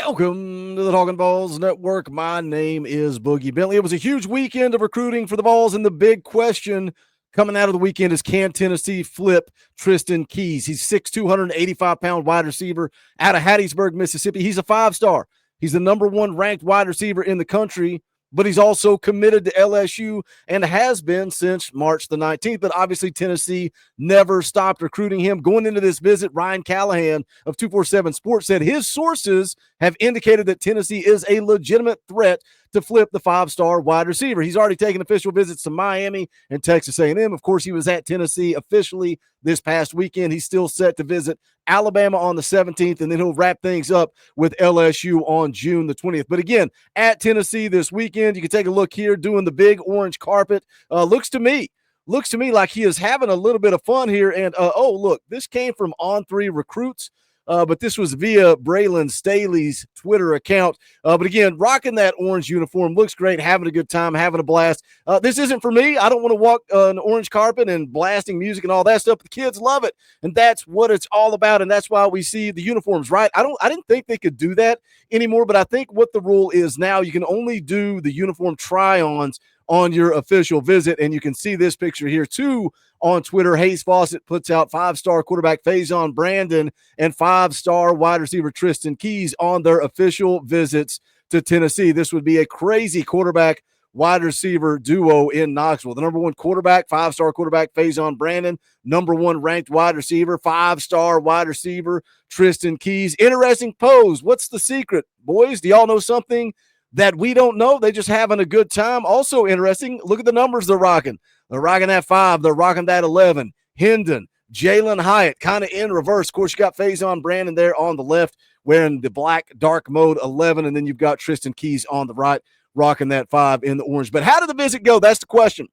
Welcome to the Talkin VAWLS Network. My name is Boogie Bentley. It was a huge weekend of recruiting for the Vols, and the big question coming out of the weekend is, can Tennessee flip Tristan Keys? He's 6'2", 285-pound wide receiver out of Hattiesburg, Mississippi. He's a five-star. He's the number one ranked wide receiver in the country, but he's also committed to LSU and has been since March the 19th. But obviously Tennessee never stopped recruiting him. Going into this visit, Ryan Callahan of 247 Sports said his sources have indicated that Tennessee is a legitimate threat to flip the five-star wide receiver. He's already taken official visits to Miami and Texas A&M. Of course, he was at Tennessee officially this past weekend. He's still set to visit Alabama on the 17th, and then he'll wrap things up with LSU on June the 20th. But again, at Tennessee this weekend, you can take a look here doing the big orange carpet. Looks to me like he is having a little bit of fun here. And, oh, look, this came from On3 Recruits. But this was via Braylon Staley's Twitter account. But again, rocking that orange uniform, looks great, having a good time, having a blast. This isn't for me. I don't want to walk an orange carpet and blasting music and all that stuff. The kids love it, and that's what it's all about, and that's why we see the uniforms, right? I didn't think they could do that anymore, but I think what the rule is now, you can only do the uniform try-ons on your official visit, and you can see this picture here too on Twitter. Hayes Fawcett puts out five-star quarterback Faison Brandon and five-star wide receiver Tristan Keys on their official visits to Tennessee. This would be a crazy quarterback wide receiver duo in Knoxville. The number one quarterback, five-star quarterback Faison Brandon, number one ranked wide receiver, five-star wide receiver Tristan Keys. Interesting pose. What's the secret, boys? Do y'all know something that we don't know? They just having a good time. Also interesting, look at the numbers they're rocking. They're rocking that 5. They're rocking that 11. Hendon, Jalen Hyatt, kind of in reverse. Of course, you got Faison Brandon there on the left wearing the black dark mode 11, and then you've got Tristan Keys on the right rocking that 5 in the orange. But how did the visit go? That's the question.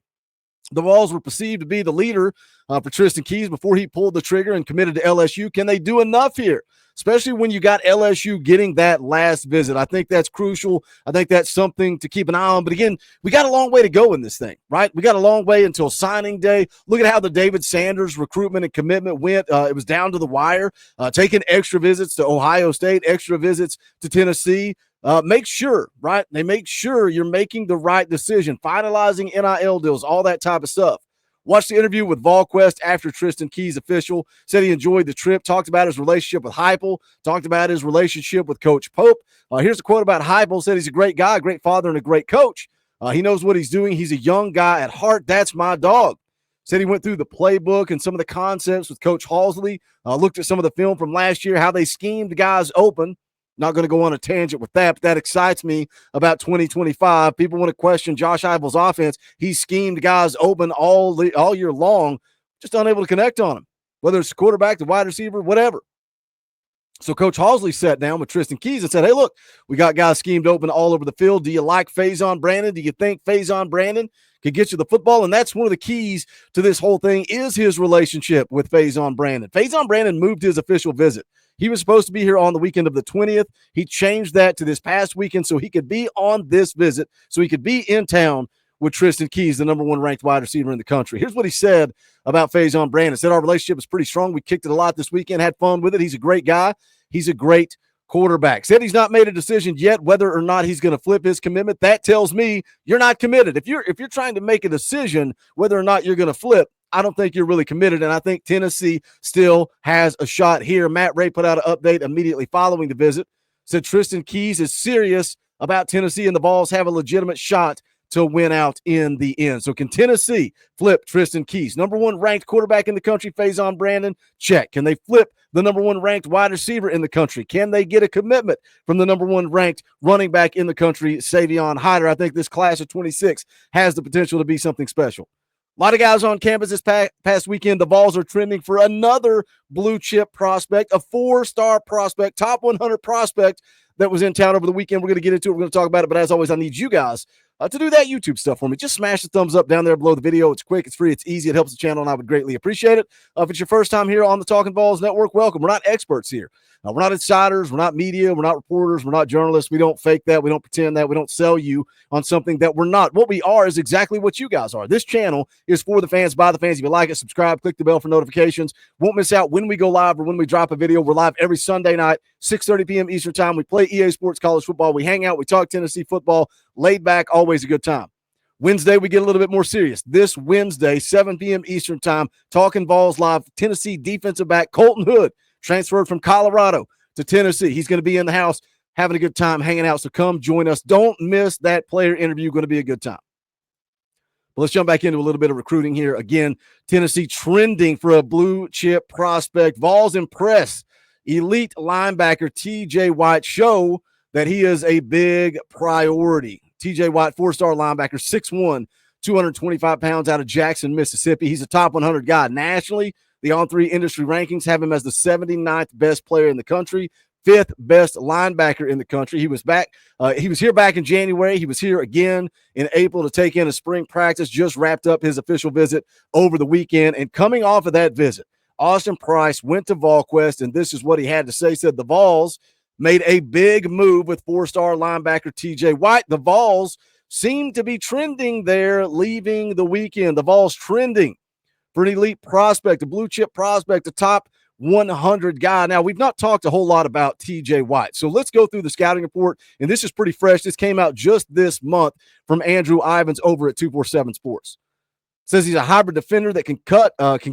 The Vols were perceived to be the leader for Tristan Keys before he pulled the trigger and committed to LSU. Can they do enough here, especially when you got LSU getting that last visit? I think that's crucial. I think that's something to keep an eye on. But again, we got a long way to go in this thing, right? We got a long way until signing day. Look at how the David Sanders recruitment and commitment went. It was down to the wire, taking extra visits to Ohio State, extra visits to Tennessee. Make sure, right? They make sure you're making the right decision, finalizing NIL deals, all that type of stuff. Watched the interview with VolQuest after Tristan Keys official, said he enjoyed the trip, talked about his relationship with Heupel, talked about his relationship with Coach Pope. Here's a quote about Heupel, said he's a great guy, a great father, and a great coach. He knows what he's doing. He's a young guy at heart. That's my dog. Said he went through the playbook and some of the concepts with Coach Halsley, looked at some of the film from last year, how they schemed guys open. Not going to go on a tangent with that, but that excites me about 2025. People want to question Josh Heupel's offense. He schemed guys open all year long, just unable to connect on them, whether it's quarterback, the wide receiver, whatever. So Coach Halsley sat down with Tristan Keys and said, hey, look, we got guys schemed open all over the field. Do you like Faison Brandon? Do you think Faison Brandon could get you the football? And that's one of the keys to this whole thing is his relationship with Faison Brandon. Faison Brandon moved his official visit. He was supposed to be here on the weekend of the 20th. He changed that to this past weekend so he could be on this visit, so he could be in town with Tristan Keys, the number one ranked wide receiver in the country. Here's what he said about Faison Brandon. Said our relationship is pretty strong. We kicked it a lot this weekend, had fun with it. He's a great guy. He's a great quarterback. Said he's not made a decision yet whether or not he's going to flip his commitment. That tells me you're not committed. If you're trying to make a decision whether or not you're going to flip, I don't think you're really committed, and I think Tennessee still has a shot here. Matt Ray put out an update immediately following the visit, said Tristan Keys is serious about Tennessee, and the Vols have a legitimate shot to win out in the end. So can Tennessee flip Tristan Keys? Number one ranked quarterback in the country, Faison Brandon, check. Can they flip the number one ranked wide receiver in the country? Can they get a commitment from the number one ranked running back in the country, Savion Hyder? I think this class of 26 has the potential to be something special. A lot of guys on campus this past weekend. The Vols are trending for another blue chip prospect, a 4-star prospect, top 100 prospect that was in town over the weekend. We're going to get into it. We're going to talk about it. But as always, I need you guys to do that YouTube stuff for me. Just smash the thumbs up down there below the video. It's quick, it's free, it's easy, it helps the channel, and I would greatly appreciate it. If it's your first time here on the Talkin VAWLS Network, welcome. We're not experts here. We're not insiders. We're not media. We're not reporters. We're not journalists. We don't fake that. We don't pretend that. We don't sell you on something that we're not. What we are is exactly what you guys are. This channel is for the fans, by the fans. If you like it, subscribe, click the bell for notifications. Won't miss out when we go live or when we drop a video. We're live every Sunday night, 6:30 p.m. Eastern time. We play EA Sports College Football. We hang out. We talk Tennessee football. Laid back, always a good time. Wednesday, we get a little bit more serious. This Wednesday, 7 p.m. Eastern time, Talkin VAWLS live. Tennessee defensive back Colton Hood transferred from Colorado to Tennessee. He's going to be in the house having a good time, hanging out. So come join us. Don't miss that player interview. Going to be a good time. But let's jump back into a little bit of recruiting here. Again, Tennessee trending for a blue chip prospect. Vols impress. Elite linebacker TJ White show that he is a big priority. TJ White, four-star linebacker, 6'1", 225 pounds out of Jackson, Mississippi. He's a top 100 guy nationally. The On3 industry rankings have him as the 79th best player in the country, 5th best linebacker in the country. He was back. He was here back in January. He was here again in April to take in a spring practice. Just wrapped up his official visit over the weekend. And coming off of that visit, Austin Price went to VolQuest, and this is what he had to say. He said the Vols made a big move with four-star linebacker TJ White. The Vols seem to be trending there leaving the weekend. The Vols trending for an elite prospect, a blue chip prospect, a top 100 guy. Now, we've not talked a whole lot about TJ White, so let's go through the scouting report, and this is pretty fresh. This came out just this month from Andrew Ivins over at 247 Sports. Says he's a hybrid defender that can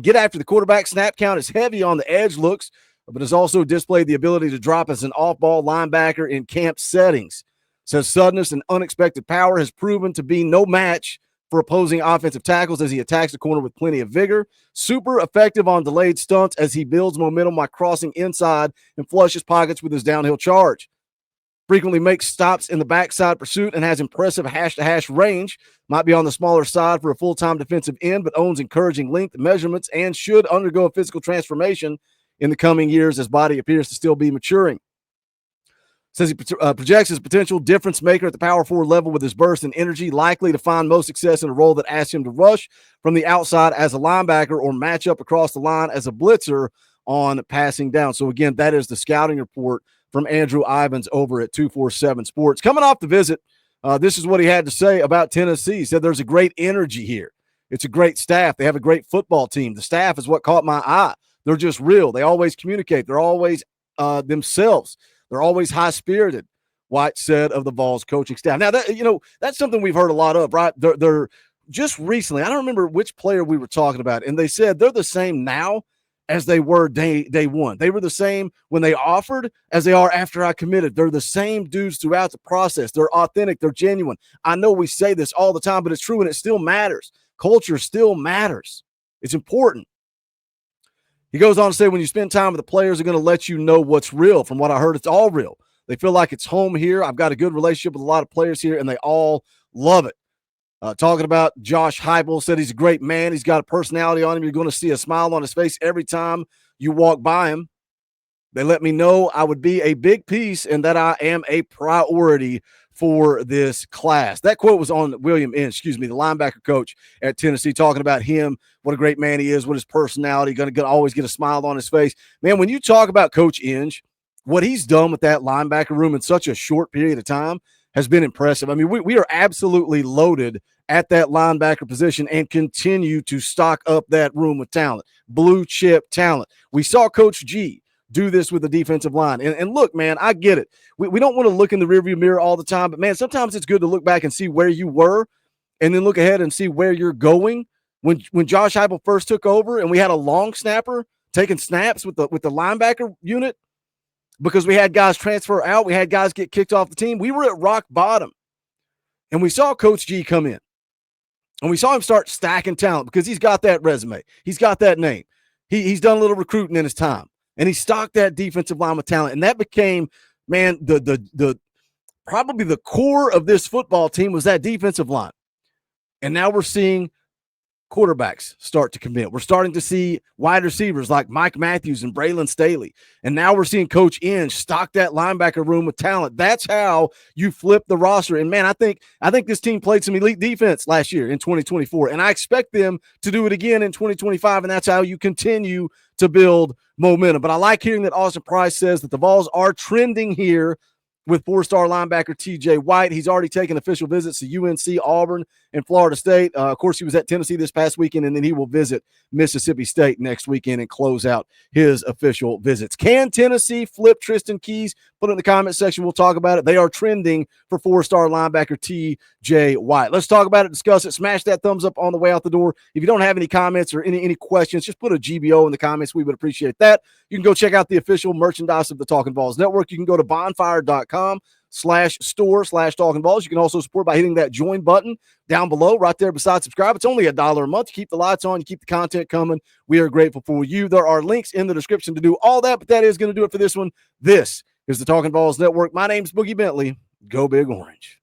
get after the quarterback. Snap count is heavy on the edge looks, but has also displayed the ability to drop as an off-ball linebacker in camp settings. Says suddenness and unexpected power has proven to be no match for opposing offensive tackles as he attacks the corner with plenty of vigor. Super effective on delayed stunts as he builds momentum by crossing inside and flushes pockets with his downhill charge. Frequently makes stops in the backside pursuit and has impressive hash-to-hash range. Might be on the smaller side for a full-time defensive end, but owns encouraging length measurements and should undergo a physical transformation in the coming years as body appears to still be maturing. Says he projects his potential difference maker at the power forward level with his burst and energy, likely to find most success in a role that asks him to rush from the outside as a linebacker or match up across the line as a blitzer on passing down. So again, that is the scouting report from Andrew Ivins over at 247 Sports. Coming off the visit, this is what he had to say about Tennessee. He said there's a great energy here. It's a great staff. They have a great football team. The staff is what caught my eye. They're just real. They always communicate. They're always themselves. They're always high-spirited, White said of the Vols coaching staff. Now, that's something we've heard a lot of, right? They're just recently, I don't remember which player we were talking about, and they said they're the same now as they were day one. They were the same when they offered as they are after I committed. They're the same dudes throughout the process. They're authentic. They're genuine. I know we say this all the time, but it's true, and it still matters. Culture still matters. It's important. He goes on to say, when you spend time with the players, they're going to let you know what's real. From what I heard, it's all real. They feel like it's home here. I've got a good relationship with a lot of players here, and they all love it. Talking about Josh Heupel, said he's a great man. He's got a personality on him. You're going to see a smile on his face every time you walk by him. They let me know I would be a big piece and that I am a priority for this class. That quote was on William Inge, the linebacker coach at Tennessee, talking about him, what a great man he is, what his personality, going to always get a smile on his face. Man, when you talk about Coach Inge, what he's done with that linebacker room in such a short period of time has been impressive. I mean, we are absolutely loaded at that linebacker position and continue to stock up that room with talent, blue chip talent. We saw Coach G do this with the defensive line. And look, man, I get it. We don't want to look in the rearview mirror all the time, but, man, sometimes it's good to look back and see where you were and then look ahead and see where you're going. When Josh Heupel first took over and we had a long snapper taking snaps with the linebacker unit because we had guys transfer out, we had guys get kicked off the team, we were at rock bottom. And we saw Coach G come in. And we saw him start stacking talent because he's got that resume. He's got that name. He's done a little recruiting in his time. And he stocked that defensive line with talent. And that became, man, the probably the core of this football team was that defensive line. And now we're seeing quarterbacks start to commit. We're starting to see wide receivers like Mike Matthews and Braylon Staley. And now we're seeing Coach Inge stock that linebacker room with talent. That's how you flip the roster. And man, I think this team played some elite defense last year in 2024. And I expect them to do it again in 2025. And that's how you continue to build momentum. But I like hearing that Austin Price says that the Vols are trending here with four-star linebacker TJ White. He's already taken official visits to UNC, Auburn, and Florida State. Of course, he was at Tennessee this past weekend, and then he will visit Mississippi State next weekend and close out his official visits. Can Tennessee flip Tristan Keys? Put it in the comment section. We'll talk about it. They are trending for four-star linebacker TJ White. Let's talk about it, discuss it. Smash that thumbs up on the way out the door. If you don't have any comments or any questions, just put a GBO in the comments. We would appreciate that. You can go check out the official merchandise of the Talkin VAWLS Network. You can go to bonfire.com/store/Talkin VAWLS. You can also support by hitting that join button down below right there beside subscribe. It's only $1 a month. You keep the lights on. You keep the content coming. We are grateful for you. There are links in the description to do all that, but that is going to do it for this one. This is the Talkin VAWLS Network. My name's Boogie Bentley. Go Big Orange.